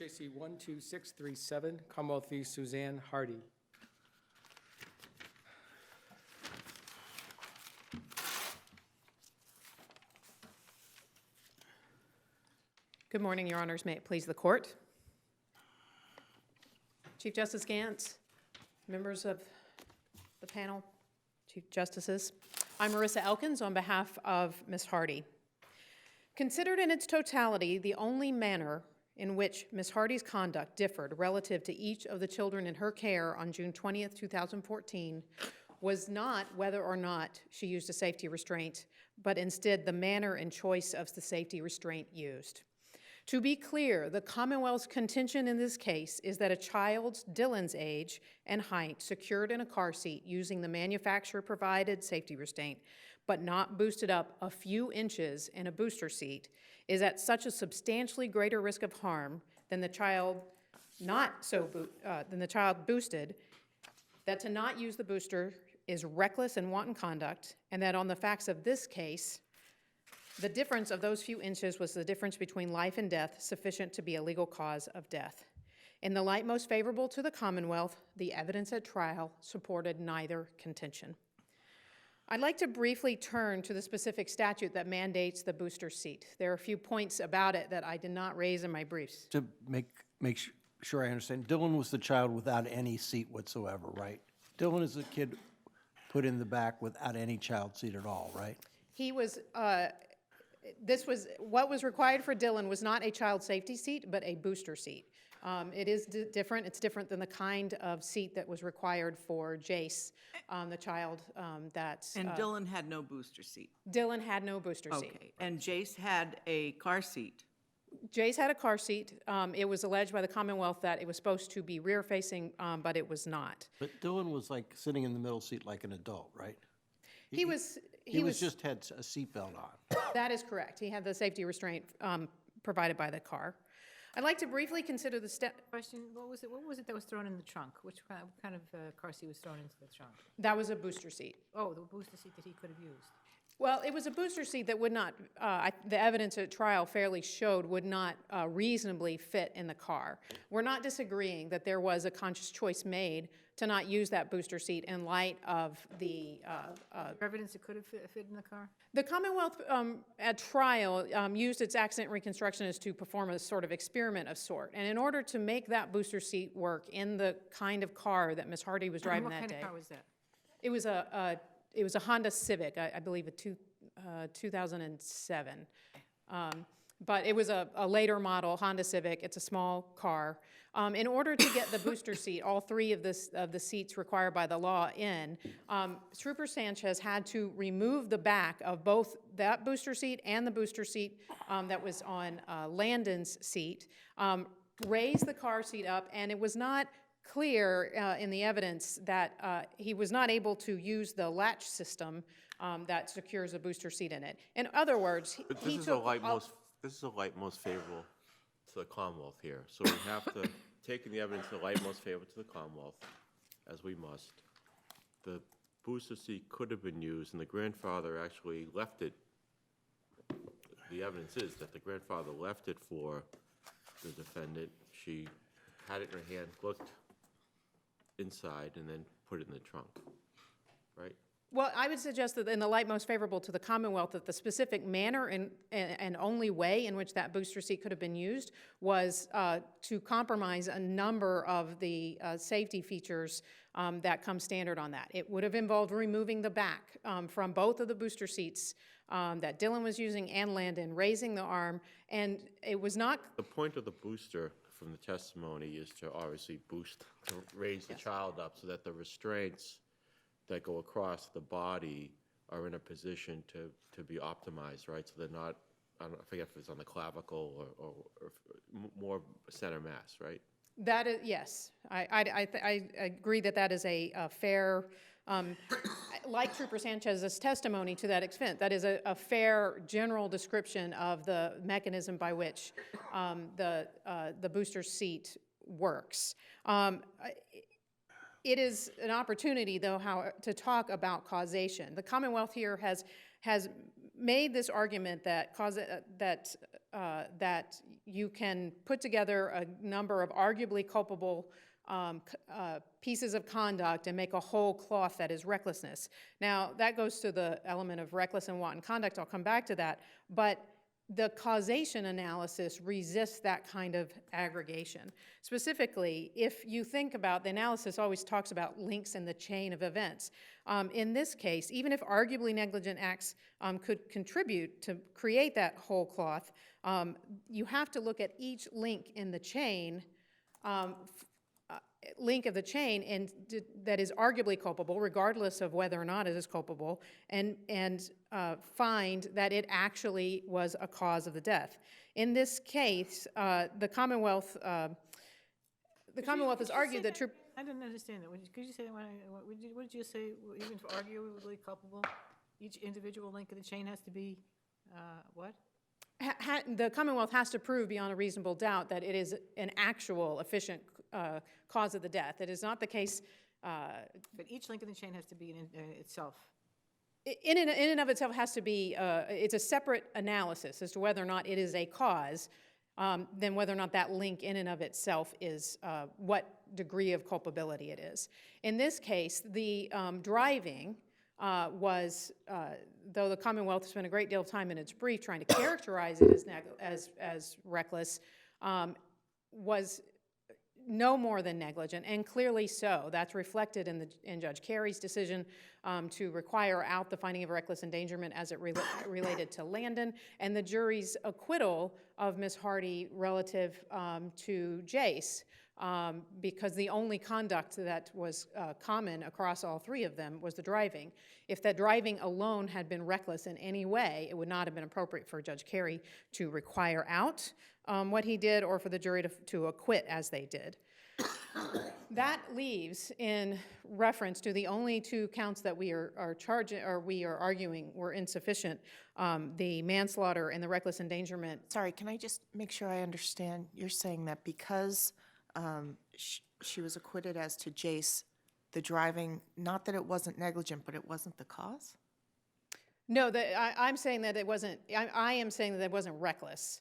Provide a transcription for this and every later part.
SJC-12637, Commonwealth v. Suzanne Hardy. Good morning, Your Honors. May it please the Court. Chief Justice Gantz, members of the panel, Chief Justices. I'm Marissa Elkins on behalf of Ms. Hardy. Considered in its totality, the only manner in which Ms. Hardy's conduct differed relative to each of the children in her care on June 20th, 2014 was not whether or not she used a safety restraint, but instead the manner and choice of the safety restraint used. To be clear, the Commonwealth's contention in this case is that a child's, Dylan's age and height, secured in a car seat using the manufacturer-provided safety restraint, but not boosted up a few inches in a booster seat, is at such a substantially greater risk of harm than the child boosted, that to not use the booster is reckless and wanton conduct, and that on the facts of this case, the difference of those few inches was the difference between life and death sufficient to be a legal cause of death. In the light most favorable to the Commonwealth, the evidence at trial supported neither contention. I'd like to briefly turn to the specific statute that mandates the booster seat. There are a few points about it that I did not raise in my briefs. To make sure I understand, Dylan was the child without any seat whatsoever, right? Dylan is a kid put in the back without any child seat at all, right? He was, what was required for Dylan was not a child safety seat, but a booster seat. It is different. It's different than the kind of seat that was required for Jace, the child that's... And Dylan had no booster seat. Dylan had no booster seat. Okay, and Jace had a car seat. Jace had a car seat. It was alleged by the Commonwealth that it was supposed to be rear-facing, but it was not. But Dylan was like sitting in the middle seat like an adult, right? He was just had a seatbelt on. That is correct. He had the safety restraint provided by the car. I'd like to briefly consider the Question, what was it that was thrown in the trunk? Which kind of car seat was thrown into the trunk? That was a booster seat. Oh, the booster seat that he could have used. Well, it was a booster seat that would not, the evidence at trial fairly showed would not reasonably fit in the car. We're not disagreeing that there was a conscious choice made to not use that booster seat in light of the... Evidence it could have fit in the car? The Commonwealth at trial used its accident reconstructionist to perform a sort of experiment of sort. And in order to make that booster seat work in the kind of car that Ms. Hardy was driving that day... What kind of car was that? It was a Honda Civic, I believe a 2007. But it was a later model Honda Civic. It's a small car. In order to get the booster seat, all three of the seats required by the law in, Trooper Sanchez had to remove the back of both that booster seat and the booster seat that was on Landon's seat, raise the car seat up, and it was not clear in the evidence that he was not able to use the latch system that secures a booster seat in it. In other words, he took... This is a light most favorable to the Commonwealth here. So we have to take in the evidence in the light most favorable to the Commonwealth, as we must. The booster seat could have been used, and the grandfather actually left it. The evidence is that the grandfather left it for the defendant. She had it in her hand, looked inside, and then put it in the trunk, right? Well, I would suggest that in the light most favorable to the Commonwealth, that the specific manner and only way in which that booster seat could have been used was to compromise a number of the safety features that come standard on that. It would have involved removing the back from both of the booster seats that Dylan was using and Landon, raising the arm, and it was not... The point of the booster from the testimony is to obviously boost, to raise the child up so that the restraints that go across the body are in a position to be optimized, right? So they're not, I forget if it's on the clavicle or more center mass, right? That is, yes. I agree that is a fair, like Trooper Sanchez's testimony to that extent, that is a fair general description of the mechanism by which the booster seat works. It is an opportunity, though, to talk about causation. The Commonwealth here has made this argument that that you can put together a number of arguably culpable pieces of conduct and make a whole cloth that is recklessness. Now, that goes to the element of reckless and wanton conduct. I'll come back to that. But the causation analysis resists that kind of aggregation. Specifically, if you think about, the analysis always talks about links in the chain of events. In this case, even if arguably negligent acts could contribute to create that whole cloth, you have to look at each link in the chain, and that is arguably culpable, regardless of whether or not it is culpable, and find that it actually was a cause of the death. In this case, the Commonwealth has argued that I didn't understand that. Could you say that? What did you say? Even for arguably culpable, each individual link of the chain has to be, what? The Commonwealth has to prove beyond a reasonable doubt that it is an actual efficient cause of the death. It is not the case. But each link in the chain has to be in itself. In and of itself has to be, it's a separate analysis as to whether or not it is a cause, than whether or not that link in and of itself is what degree of culpability it is. In this case, the driving was, though the Commonwealth spent a great deal of time in its brief trying to characterize it as reckless, was no more than negligent, and clearly so. That's reflected in Judge Carey's decision to require out the finding of reckless endangerment as it related to Landon, and the jury's acquittal of Ms. Hardy relative to Jace, because the only conduct that was common across all three of them was the driving. If that driving alone had been reckless in any way, it would not have been appropriate for Judge Carey to require out what he did, or for the jury to acquit as they did. That leaves, in reference to the only two counts that we are charging, or we are arguing were insufficient, the manslaughter and the reckless endangerment. Sorry, can I just make sure I understand? You're saying that because she was acquitted as to Jace, the driving, not that it wasn't negligent, but it wasn't the cause? No, I'm saying that it wasn't, I am saying that it wasn't reckless.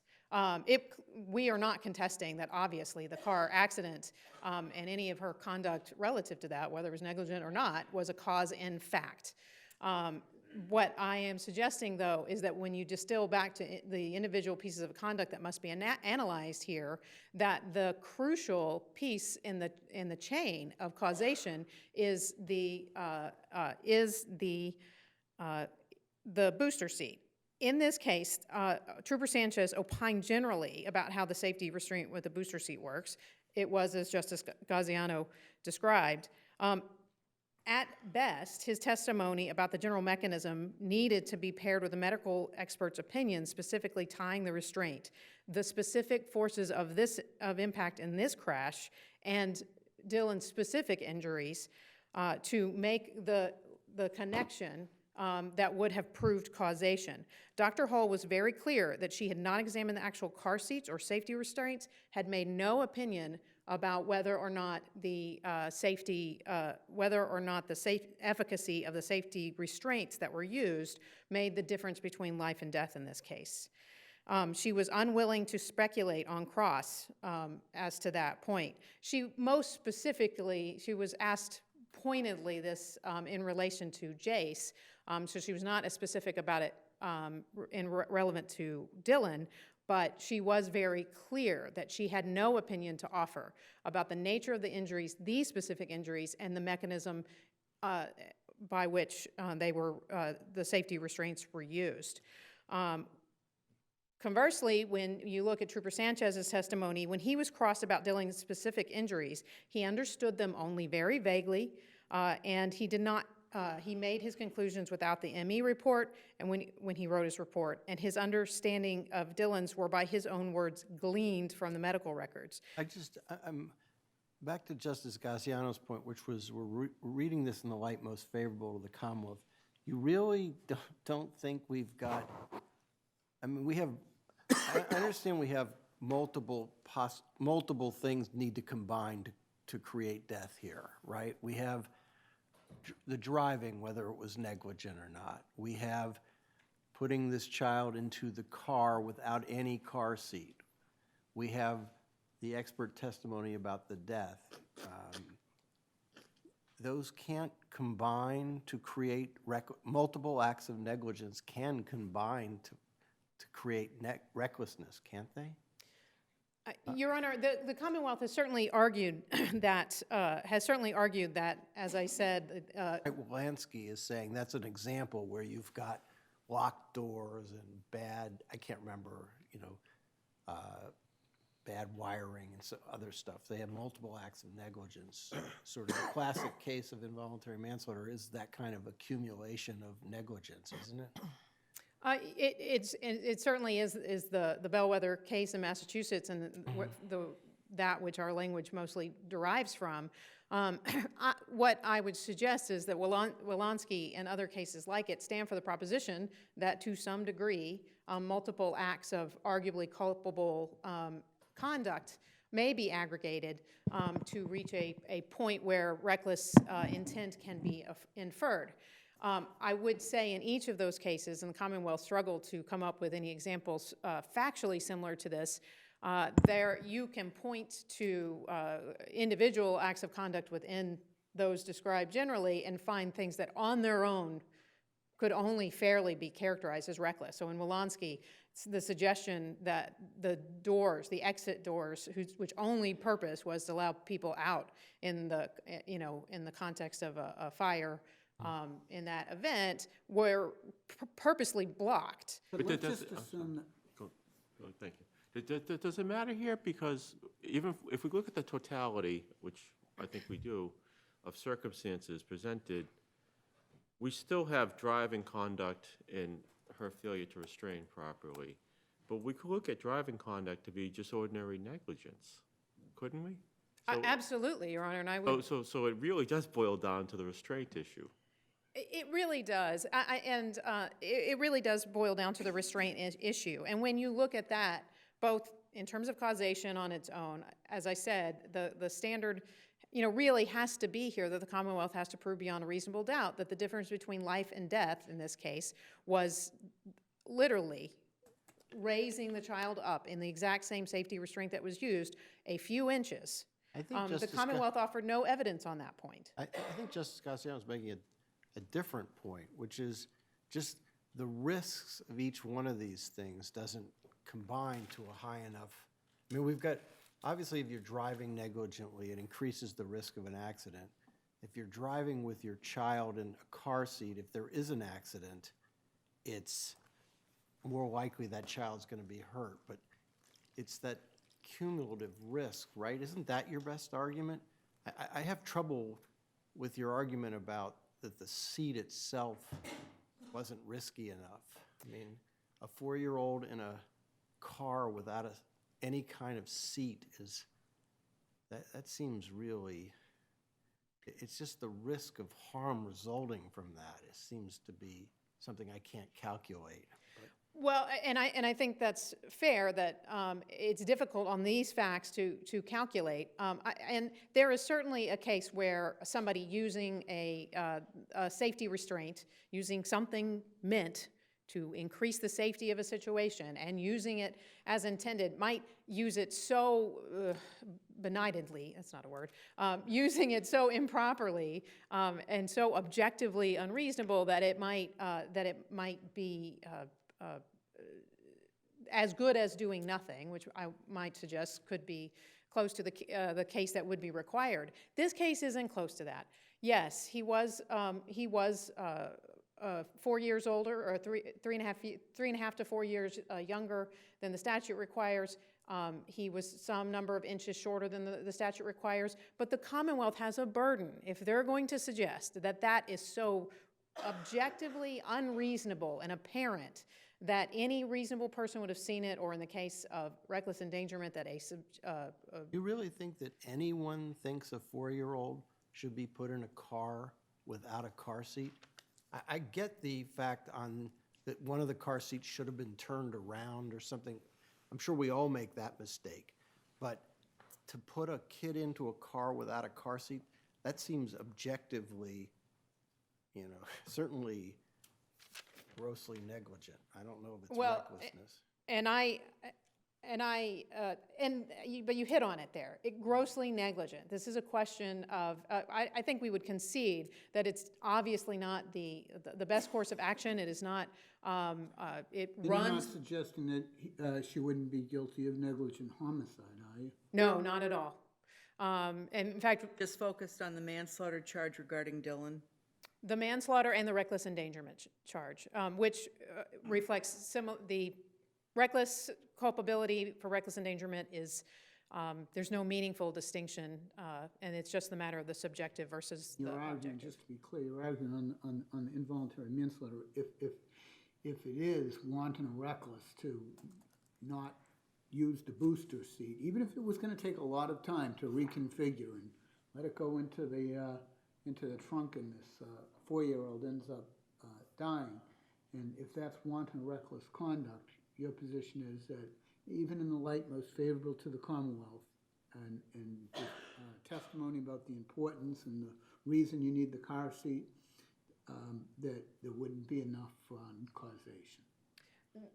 We are not contesting that obviously the car accident and any of her conduct relative to that, whether it was negligent or not, was a cause in fact. What I am suggesting, though, is that when you distill back to the individual pieces of conduct that must be analyzed here, that the crucial piece in the chain of causation is the booster seat. In this case, Trooper Sanchez opined generally about how the safety restraint with the booster seat works. It was, as Justice Gaziano described. At best, his testimony about the general mechanism needed to be paired with a medical expert's opinion, specifically tying the restraint, the specific forces of impact in this crash, and Dylan's specific injuries to make the connection that would have proved causation. Dr. Hull was very clear that she had not examined the actual car seats or safety restraints, had made no opinion about whether or not the efficacy of the safety restraints that were used made the difference between life and death in this case. She was unwilling to speculate on cross as to that point. She was asked pointedly this in relation to Jace, so she was not as specific about it relevant to Dylan, but she was very clear that she had no opinion to offer about the nature of the injuries, these specific injuries, and the mechanism by which the safety restraints were used. Conversely, when you look at Trooper Sanchez's testimony, when he was crossed about Dylan's specific injuries, he understood them only very vaguely, and he did not. He made his conclusions without the ME report, and when he wrote his report, and his understanding of Dylan's were, by his own words, gleaned from the medical records. I'm back to Justice Gaziano's point, which was we're reading this in the light most favorable to the Commonwealth. You really don't think we've got, I mean, we have, I understand we have multiple things need to combine to create death here, right? We have the driving, whether it was negligent or not. We have putting this child into the car without any car seat. We have the expert testimony about the death. Those can't combine to create, multiple acts of negligence can combine to create recklessness, can't they? Your Honor, the Commonwealth has certainly argued that, as I said, Lansky is saying that's an example where you've got locked doors and bad, I can't remember, bad wiring and so other stuff. They have multiple acts of negligence. Sort of the classic case of involuntary manslaughter is that kind of accumulation of negligence, isn't it? it certainly is the bellwether case in Massachusetts and that which our language mostly derives from. What I would suggest is that Wilansky and other cases like it stand for the proposition that to some degree, multiple acts of arguably culpable conduct may be aggregated to reach a point where reckless intent can be inferred. I would say in each of those cases, and the Commonwealth struggled to come up with any examples factually similar to this, there you can point to individual acts of conduct within those described generally and find things that on their own could only fairly be characterized as reckless. So in Wilansky, the suggestion that the doors, the exit doors, which only purpose was to allow people out in the, in the context of a fire in that event, were purposely blocked. But let's just assume that. Thank you. Does it matter here? Because even if we look at the totality, which I think we do, of circumstances presented, we still have driving conduct in her failure to restrain properly. But we could look at driving conduct to be just ordinary negligence, couldn't we? So, Absolutely, Your Honor, and I would... So it really does boil down to the restraint issue. It really does, it really does boil down to the restraint issue. And when you look at that, both in terms of causation on its own, as I said, the standard, really has to be here that the Commonwealth has to prove beyond a reasonable doubt that the difference between life and death, in this case, was literally raising the child up in the exact same safety restraint that was used a few inches. I think the Commonwealth offered no evidence on that point. I think Justice Castellanos is making a different point, which is just the risks of each one of these things doesn't combine to a high enough. I mean, we've got, obviously, if you're driving negligently, it increases the risk of an accident. If you're driving with your child in a car seat, if there is an accident, it's more likely that child's going to be hurt. But it's that cumulative risk, right? Isn't that your best argument? I have trouble with your argument about that the seat itself wasn't risky enough. I mean, a 4-year-old in a car without any kind of seat is, that seems really, it's just the risk of harm resulting from that. It seems to be something I can't calculate. Well, and I think that's fair that it's difficult on these facts to calculate. And there is certainly a case where somebody using a safety restraint, using something meant to increase the safety of a situation and using it as intended, might use it so benignantly, that's not a word, using it so improperly and so objectively unreasonable that it might be as good as doing nothing, which I might suggest could be close to the case that would be required. This case isn't close to that. Yes, he was 4 years older, or three and a half to 4 years younger than the statute requires. He was some number of inches shorter than the statute requires. But the Commonwealth has a burden if they're going to suggest that that is so objectively unreasonable and apparent that any reasonable person would have seen it, or in the case of reckless endangerment, that You really think that anyone thinks a 4-year-old should be put in a car without a car seat? I get the fact that one of the car seats should have been turned around or something. I'm sure we all make that mistake. But to put a kid into a car without a car seat, that seems objectively, certainly grossly negligent. I don't know if it's Well, recklessness. But you hit on it there. Grossly negligent. This is a question of, I think we would concede that it's obviously not the best course of action. It is not, it You're not runs. suggesting that she wouldn't be guilty of negligent homicide, are you? No, not at all. And in fact, Just focused on the manslaughter charge regarding Dylan. the manslaughter and the reckless endangerment charge, which reflects the reckless culpability for reckless endangerment is, there's no meaningful distinction, and it's just the matter of the subjective versus the You're arguing, objective. just to be clear, you're arguing on the involuntary manslaughter, if it is wanton or reckless to not use the booster seat, even if it was gonna take a lot of time to reconfigure and let it go into the trunk and this 4-year-old ends up dying, and if that's wanton or reckless conduct, your position is that even in the light most favorable to the Commonwealth, and testimony about the importance and the reason you need the car seat, that there wouldn't be enough causation.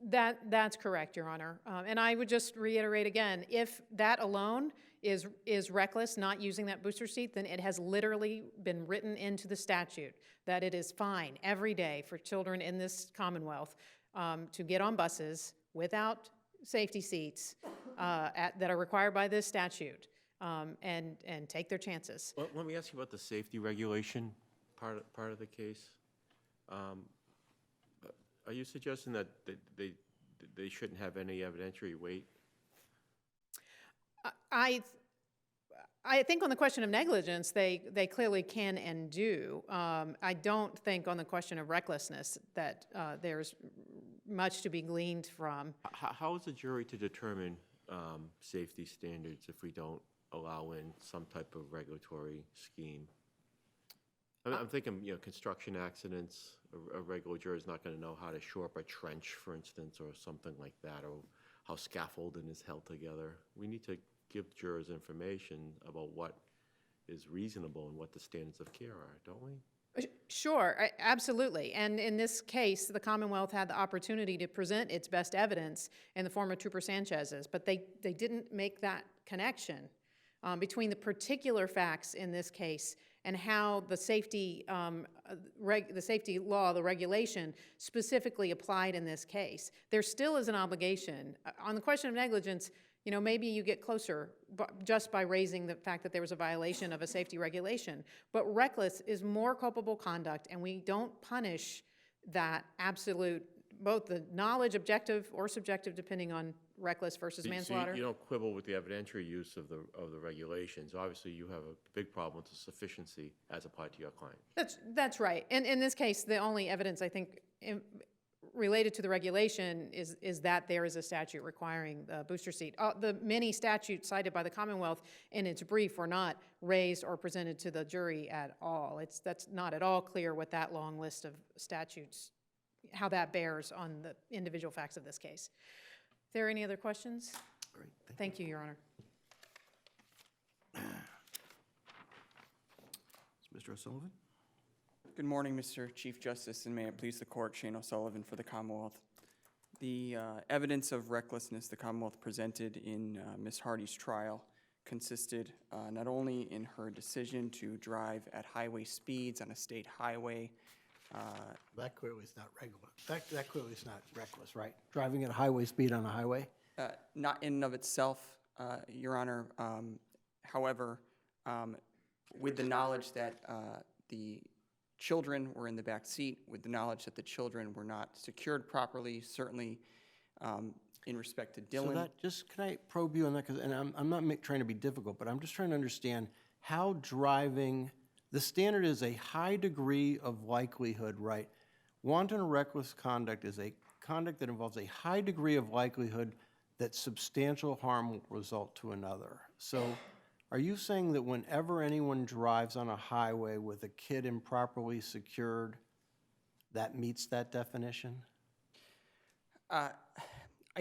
That's correct, Your Honor. And I would just reiterate again, if that alone is reckless, not using that booster seat, then it has literally been written into the statute that it is fine every day for children in this Commonwealth to get on buses without safety seats that are required by this statute and take their chances. Well, let me ask you about the safety regulation part of the case. Are you suggesting that they shouldn't have any evidentiary weight? I think on the question of negligence, they clearly can and do. I don't think on the question of recklessness that there's much to be gleaned from. How is the jury to determine safety standards if we don't allow in some type of regulatory scheme? I'm thinking, construction accidents, a regular jury is not going to know how to shore up a trench, for instance, or something like that, or how scaffolding is held together. We need to give jurors information about what is reasonable and what the standards of care are, don't we? Sure, absolutely. And in this case, the Commonwealth had the opportunity to present its best evidence in the form of Trooper Sanchez's, but they didn't make that connection between the particular facts in this case and how the safety law, the regulation, specifically applied in this case. There still is an obligation. On the question of negligence, maybe you get closer just by raising the fact that there was a violation of a safety regulation. But reckless is more culpable conduct, and we don't punish that absolute, both the knowledge, objective or subjective, depending on reckless versus manslaughter. So you don't quibble with the evidentiary use of the regulations. Obviously, you have a big problem with the sufficiency as applied to your client. That's right. And in this case, the only evidence, I think, related to the regulation is that there is a statute requiring the booster seat. The many statutes cited by the Commonwealth in its brief were not raised or presented to the jury at all. That's not at all clear what that long list of statutes, how that bears on the individual facts of this case. Are there any other questions? Great, Thank you, Your Honor. Mr. O'Sullivan? Good morning, Mr. Chief Justice, and may it please the court, Shane O'Sullivan for the Commonwealth. The evidence of recklessness the Commonwealth presented in Ms. Hardy's trial consisted not only in her decision to drive at highway speeds on a state highway. That clearly is not regular. That clearly is not reckless, right? Driving at highway speed on a highway? Not in and of itself, Your Honor. However, with the knowledge that the children were in the back seat, with the knowledge that the children were not secured properly, certainly in respect to Dylan. So can I probe you on that? And I'm not trying to be difficult, but I'm just trying to understand how driving, the standard is a high degree of likelihood, right? Wanton or reckless conduct is a conduct that involves a high degree of likelihood that substantial harm will result to another. So are you saying that whenever anyone drives on a highway with a kid improperly secured, that meets that definition? I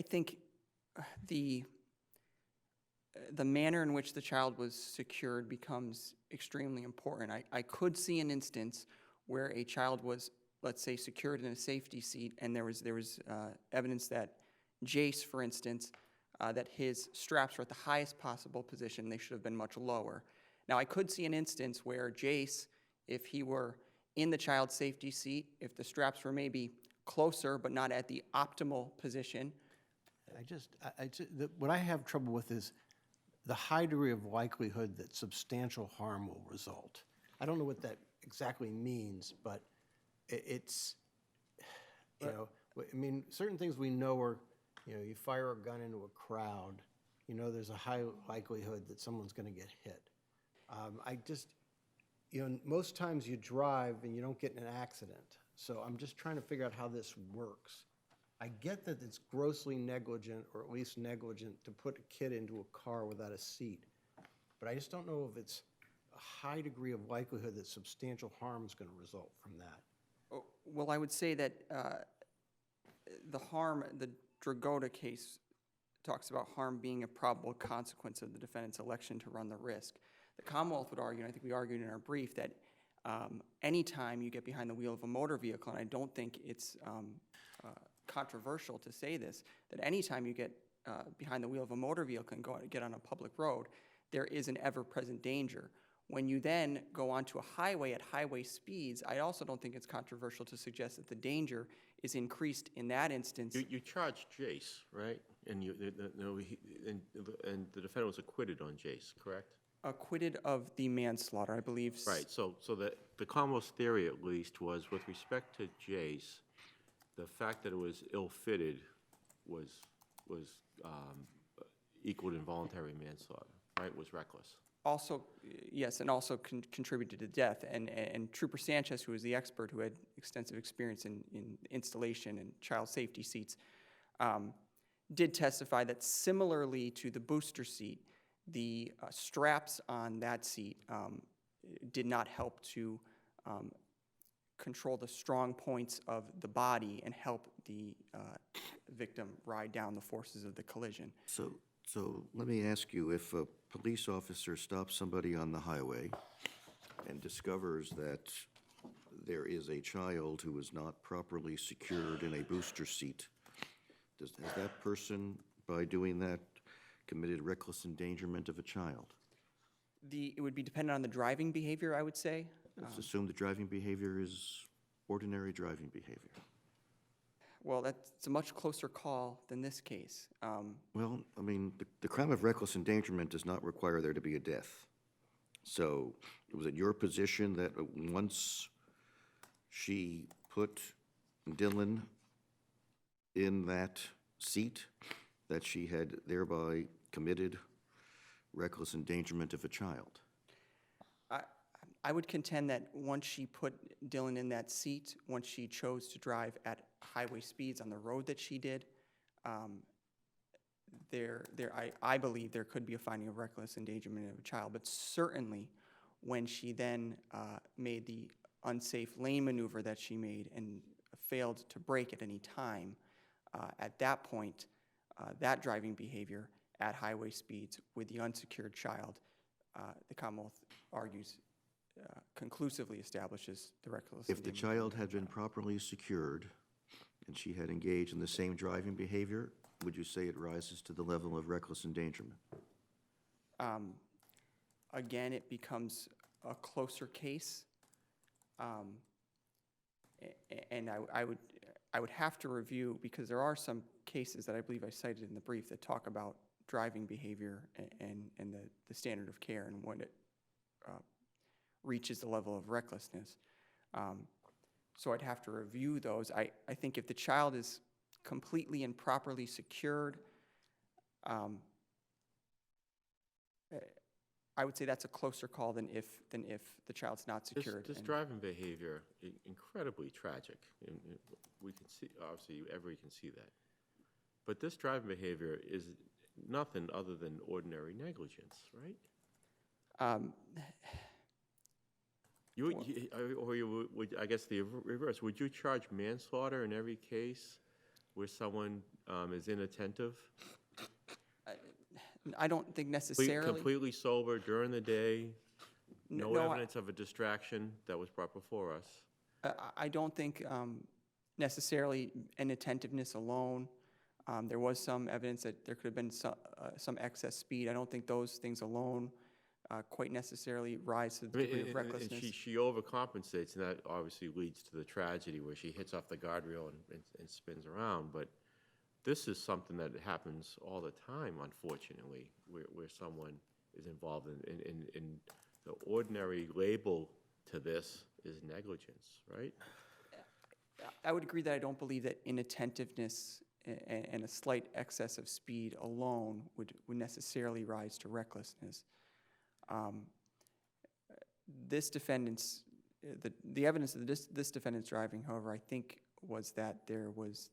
think the manner in which the child was secured becomes extremely important. I could see an instance where a child was let's say, secured in a safety seat, and there was evidence that Jace, for instance, that his straps were at the highest possible position. They should have been much lower. Now, I could see an instance where Jace, if he were in the child safety seat, if the straps were maybe closer but not at the optimal position. What I have trouble with is the high degree of likelihood that substantial harm will result. I don't know what that exactly means, but it's, you know, I mean, certain things we know are, you know, you fire a gun into a crowd, you know, there's a high likelihood that someone's going to get hit. You know, most times you drive and you don't get in an accident. So I'm just trying to figure out how this works. I get that it's grossly negligent, or at least negligent, to put a kid into a car without a seat. But I just don't know if it's a high degree of likelihood that substantial harm is going to result from that. Oh, well, I would say that the Dragota case talks about harm being a probable consequence of the defendant's election to run the risk. The Commonwealth would argue, and I think we argued in our brief, that anytime you get behind the wheel of a motor vehicle, and I don't think it's controversial to say this, that anytime you get behind the wheel of a motor vehicle and get on a public road, there is an ever-present danger. When you then go onto a highway at highway speeds, I also don't think it's controversial to suggest that the danger is increased in that instance. You charged Jace, right? And the defendant was acquitted on Jace, correct? Acquitted of the manslaughter, I believe. Right, so the Commonwealth's theory, at least, was with respect to Jace, the fact that it was ill-fitted was equal to involuntary manslaughter, right? Was reckless. Also, yes, and also contributed to death. And Trooper Sanchez, who was the expert who had extensive experience in installation and child safety seats, did testify that similarly to the booster seat, the straps on that seat did not help to control the strong points of the body and help the victim ride down the forces of the collision. So let me ask you, if a police officer stops somebody on the highway and discovers that there is a child who is not properly secured in a booster seat, has that person, by doing that, committed reckless endangerment of a child? It would be dependent on the driving behavior, I would say. Let's assume the driving behavior is ordinary driving behavior. Well, that's a much closer call than this case. Well, I mean, the crime of reckless endangerment does not require there to be a death. So was it your position that once she put Dylan in that seat, that she had thereby committed reckless endangerment of a child? I would contend that once she put Dylan in that seat, once she chose to drive at highway speeds on the road that she did, I believe there could be a finding of reckless endangerment of a child. But certainly when she then made the unsafe lane maneuver that she made and failed to brake at any time, at that point, that driving behavior at highway speeds with the unsecured child, the Commonwealth argues, conclusively establishes the reckless If the child had been properly secured and she had engaged in the same driving behavior, would you say it rises to the level of reckless endangerment? Again, it becomes a closer case, and I would have to review, because there are some cases that I believe I cited in the brief that talk about driving behavior and the standard of care and when it reaches the level of recklessness. So I'd have to review those. I think if the child is completely and properly secured, I would say that's a closer call than if the child's not secured. This driving behavior, incredibly tragic. And we can see, obviously, everybody can see that. But this driving behavior is nothing other than ordinary negligence, right? I guess the reverse. Would you charge manslaughter in every case where someone is inattentive? I don't think necessarily. Completely sober during the day, no No, evidence of a distraction that was brought before us. I don't think necessarily inattentiveness alone. There was some evidence that there could have been some excess speed. I don't think those things alone quite necessarily rise to the degree of And recklessness. she overcompensates, and that obviously leads to the tragedy where she hits off the guardrail and spins around. But this is something that happens all the time, unfortunately, where someone is involved in the ordinary label to this is negligence, right? I would agree that I don't believe that inattentiveness and a slight excess of speed alone would necessarily rise to recklessness. This defendant's, the evidence of this defendant's driving, however, I think was that there was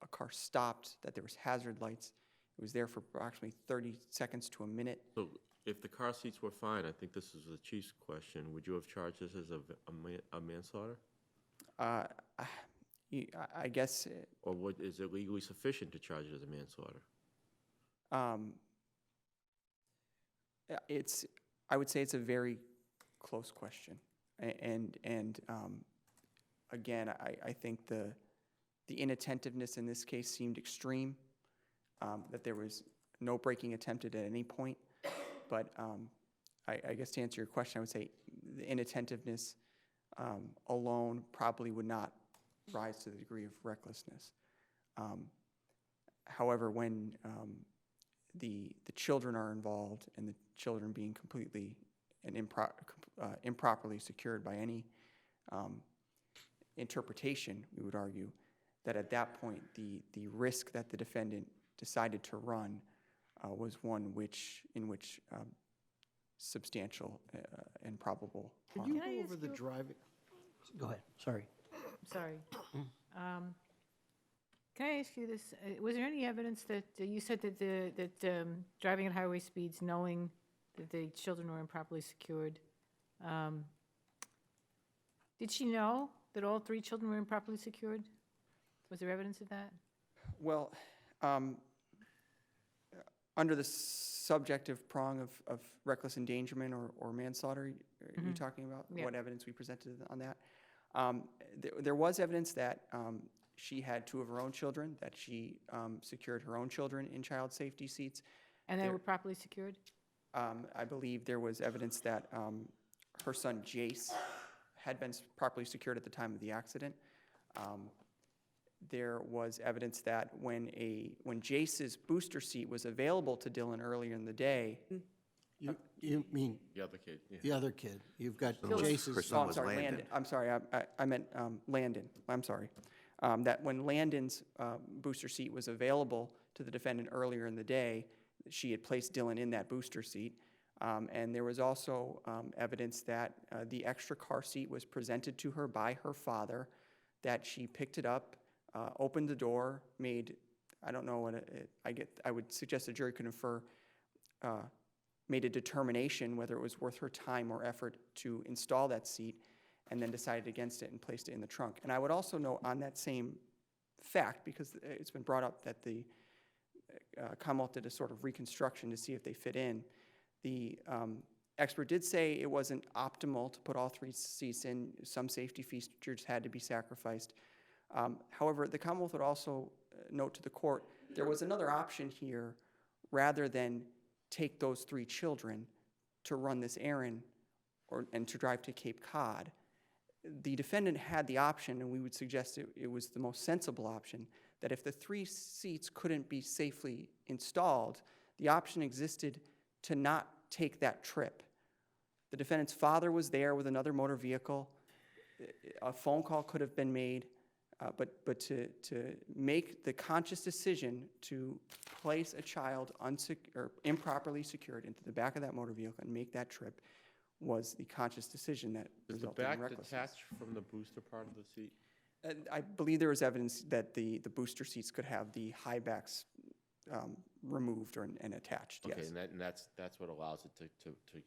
a car stopped, that there was hazard lights. It was there for approximately 30 seconds to a minute. So if the car seats were fine, I think this is the chief's question, would you have charged this as a manslaughter? I guess, Or is it legally sufficient to charge it as a manslaughter? I would say it's a very close question. And again, I think the inattentiveness in this case seemed extreme, that there was no braking attempted at any point. But I guess to answer your question, I would say the inattentiveness alone probably would not rise to the degree of recklessness. However, when the children are involved, and the children being completely and improperly secured by any interpretation, we would argue that at that point the risk that the defendant decided to run was one in which substantial and probable harm. Could you Can I go ask over the you- driving? Go ahead, sorry. Sorry. Can I ask you this? Was there any evidence that, you said that driving at highway speeds, knowing that the children were improperly secured, did she know that all 3 children were improperly secured? Was there evidence of that? Well, under the subjective prong of reckless endangerment or manslaughter, are you talking about? Yeah. What evidence we presented on that? There was evidence that she had 2 of her own children, that she secured her own children in child safety seats. And they There- were properly secured? I believe there was evidence that her son Jace had been properly secured at the time of the accident. There was evidence that when Jace's booster seat was available to Dylan earlier in the day. You mean The other kid, yeah. the other kid? You've got Her Jace's. son Oh, I'm was sorry, Landon. I'm sorry, I meant Landon, I'm sorry. That when Landon's booster seat was available to the defendant earlier in the day, she had placed Dylan in that booster seat. And there was also evidence that the extra car seat was presented to her by her father, that she picked it up, opened the door, made, I don't know what I would suggest the jury could infer, made a determination whether it was worth her time or effort to install that seat, and then decided against it and placed it in the trunk. And I would also note on that same fact, because it's been brought up that the Commonwealth did a sort of reconstruction to see if they fit in. The expert did say it wasn't optimal to put all 3 seats in. Some safety features had to be sacrificed. However, the Commonwealth would also note to the court there was another option here, rather than take those 3 children to run this errand and to drive to Cape Cod. The defendant had the option, and we would suggest it was the most sensible option, that if the 3 seats couldn't be safely installed, the option existed to not take that trip. The defendant's father was there with another motor vehicle. A phone call could have been made, but to make the conscious decision to place a child or improperly secured into the back of that motor vehicle and make that trip was the conscious decision that Does the resulted in back recklessness. detach from the booster part of the seat? I believe there was evidence that the booster seats could have the high backs removed and attached, Okay, yes. and that's what allows it to it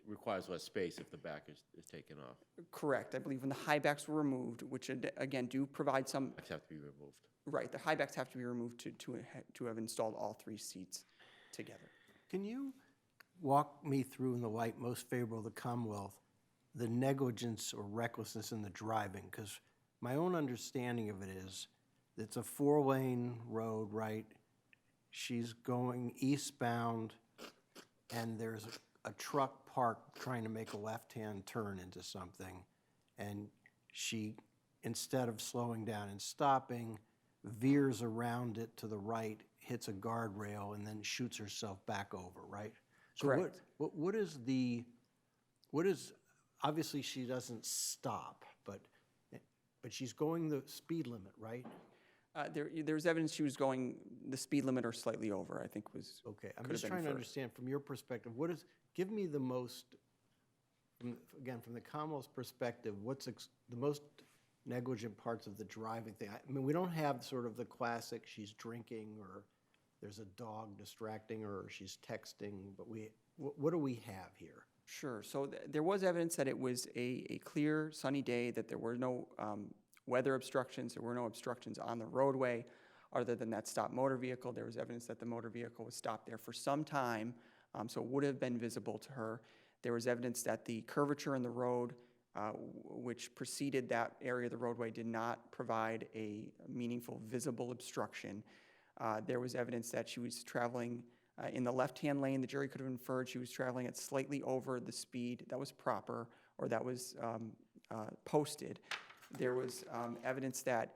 requires less space if the back is taken off. Correct. I believe when the high backs were removed, which again do provide some, Backs have to be removed. right, the high backs have to be removed to have installed all 3 seats together. Can you walk me through, in the light most favorable of the Commonwealth, the negligence or recklessness in the driving? Because my own understanding of it is, it's a 4-lane road, right? She's going eastbound, and there's a truck parked trying to make a left-hand turn into something, and she, instead of slowing down and stopping, veers around it to the right, hits a guardrail, and then shoots herself back over, right? So Correct. what is, obviously she doesn't stop, but she's going the speed limit, right? There's evidence she was going the speed limit or slightly over, I think was. Okay, I'm could have just been trying to inferred. understand from your perspective, give me the most, again, from the Commonwealth's perspective, what's the most negligent parts of the driving thing? I mean, we don't have sort of the classic, she's drinking, or there's a dog distracting her, or she's texting, but what do we have here? Sure. So there was evidence that it was a clear, sunny day, that there were no weather obstructions, there were no obstructions on the roadway other than that stopped motor vehicle. There was evidence that the motor vehicle was stopped there for some time, so it would have been visible to her. There was evidence that the curvature in the road, which preceded that area of the roadway, did not provide a meaningful visible obstruction. There was evidence that she was traveling in the left-hand lane. The jury could have inferred she was traveling at slightly over the speed that was proper or that was posted. There was evidence that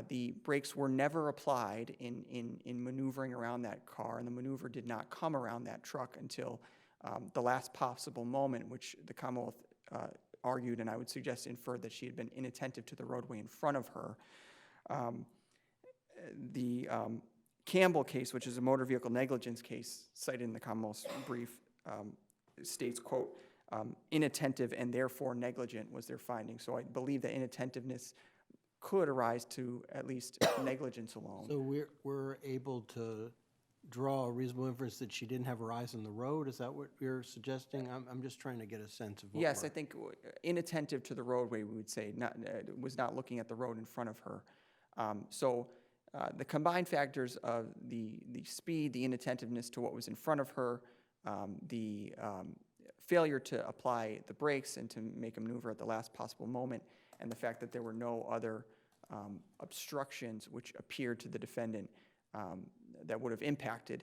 the brakes were never applied in maneuvering around that car, and the maneuver did not come around that truck until the last possible moment, which the Commonwealth argued, and I would suggest inferred, that she had been inattentive to the roadway in front of her. The Campbell case, which is a motor vehicle negligence case cited in the Commonwealth's brief, states, quote, inattentive and therefore negligent was their finding. So I believe that inattentiveness could arise to at least negligence alone. So we're able to draw a reasonable inference that she didn't have her eyes on the road? Is that what you're suggesting? I'm just trying to get a sense of what Yes, we're- I think inattentive to the roadway, we would say, was not looking at the road in front of her. The combined factors of the speed, the inattentiveness to what was in front of her, the failure to apply the brakes and to make a maneuver at the last possible moment, and the fact that there were no other obstructions which appeared to the defendant that would have impacted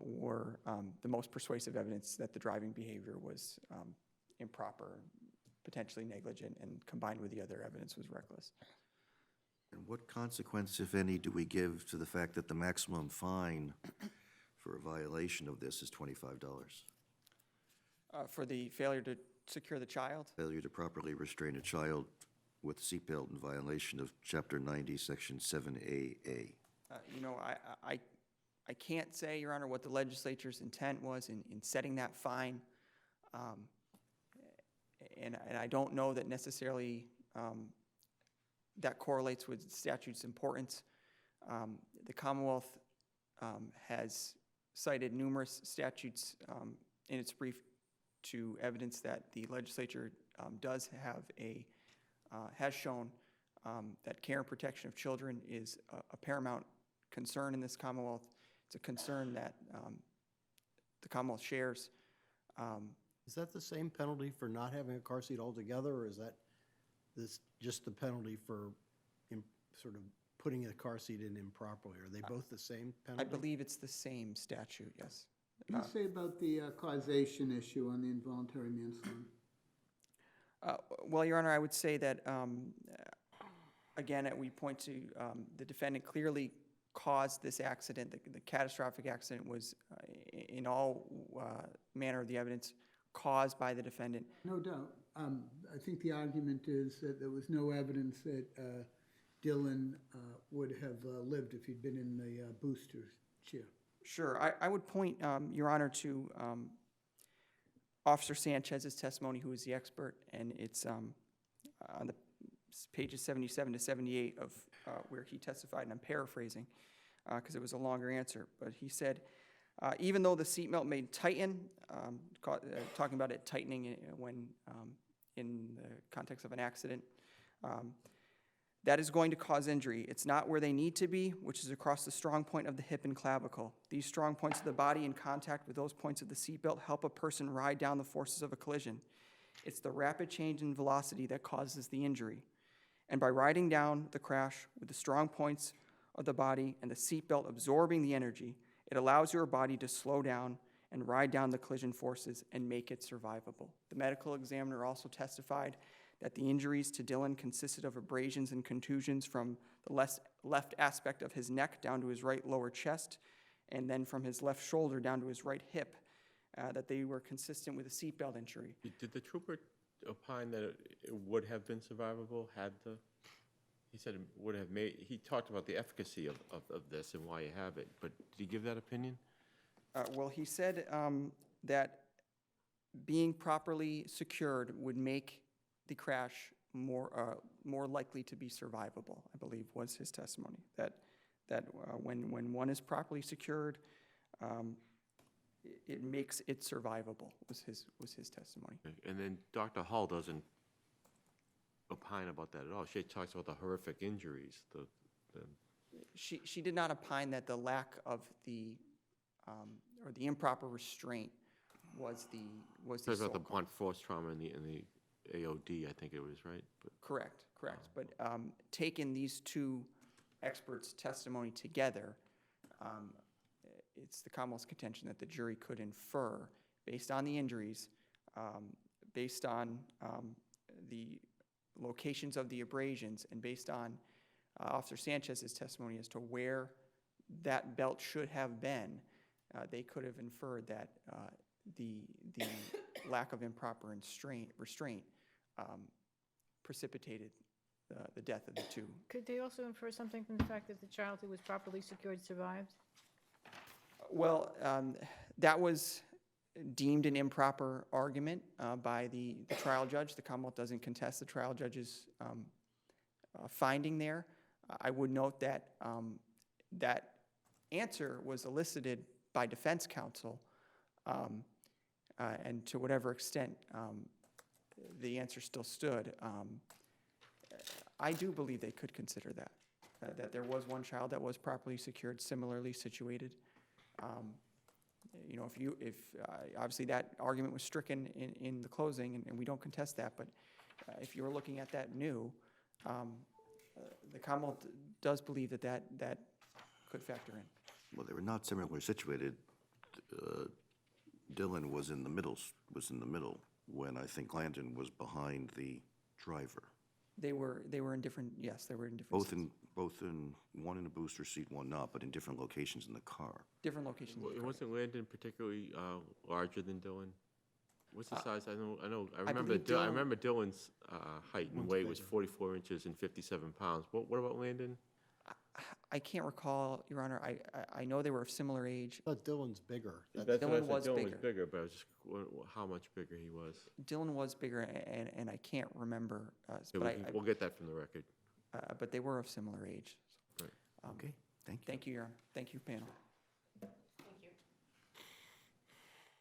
were the most persuasive evidence that the driving behavior was improper, potentially negligent, and combined with the other evidence was reckless. And what consequence, if any, do we give to the fact that the maximum fine for a violation of this is $25? For the failure to secure the child? Failure to properly restrain a child with seatbelt in violation of Chapter 90, Section 7AA. I can't say, Your Honor, what the legislature's intent was in setting that fine. And I don't know that necessarily that correlates with the statute's importance. The Commonwealth has cited numerous statutes in its brief to evidence that the legislature does have has shown that care and protection of children is a paramount concern in this Commonwealth. It's a concern that the Commonwealth shares. Is that the same penalty for not having a car seat altogether, or is that just the penalty for sort of putting a car seat in improperly? Are they both the same penalty? I believe it's the same statute, yes. What do you say about the causation issue on the involuntary manslaughter? Well, Your Honor, I would say that, again, we point to the defendant clearly caused this accident. The catastrophic accident was, in all manner of the evidence, caused by the defendant. No doubt. I think the argument is that there was no evidence that Dylan would have lived if he'd been in the booster chair. Sure. I would point, Your Honor, to Officer Sanchez's testimony, who is the expert, and it's on the pages 77 to 78 of where he testified, and I'm paraphrasing because it was a longer answer, but he said, even though the seatbelt may tighten, talking about it tightening when in the context of an accident, that is going to cause injury. It's not where they need to be, which is across the strong point of the hip and clavicle. These strong points of the body in contact with those points of the seatbelt help a person ride down the forces of a collision. It's the rapid change in velocity that causes the injury. And by riding down the crash with the strong points of the body and the seatbelt absorbing the energy, it allows your body to slow down and ride down the collision forces and make it survivable. The medical examiner also testified that the injuries to Dylan consisted of abrasions and contusions from the left aspect of his neck down to his right lower chest, and then from his left shoulder down to his right hip, that they were consistent with a seatbelt injury. Did the trooper opine that it would have been survivable he said it would have he talked about the efficacy of this and why you have it, but did he give that opinion? Well, he said that being properly secured would make the crash more likely to be survivable, I believe was his testimony. That when one is properly secured, it makes it survivable, was his testimony. And then Dr. Hall doesn't opine about that at all. She talks about the horrific injuries. She did not opine that the lack of or the improper restraint was the Talks about sole the cause. blunt force trauma in the AOD, I think it was, right? But Correct. But taking these two experts' testimony together, it's the Commonwealth's contention that the jury could infer, based on the injuries, based on the locations of the abrasions, and based on Officer Sanchez's testimony as to where that belt should have been, they could have inferred that the lack of improper restraint precipitated the death of the two. Could they also infer something from the fact that the child who was properly secured survived? Well, that was deemed an improper argument by the trial judge. The Commonwealth doesn't contest the trial judge's finding there. I would note that that answer was elicited by defense counsel, and to whatever extent the answer still stood, I do believe they could consider that there was one child that was properly secured, similarly situated. You know, if obviously that argument was stricken in the closing, and we don't contest that, but if you were looking at that new, the Commonwealth does believe that could factor in. Well, they were not similarly situated. Dylan was in the middle, when I think Landon was behind the driver. They were in different, yes, they were in different. Both in, one in a booster seat, one not, but in different locations in the car. Different locations. Well, wasn't Landon particularly larger than Dylan? What's the size? I remember Dylan's height and weight was 44 inches and 57 pounds. What about Landon? I can't recall, Your Honor. I know they were of similar age. But Dylan's bigger. That's what I Dylan said. was Dylan bigger. was bigger, but I was just how much bigger he was. Dylan was bigger, and I can't remember. Yeah, we'll get that from the record. But they were of similar age. Right. Okay, thank you. Thank you, Your Honor. Thank you, panel.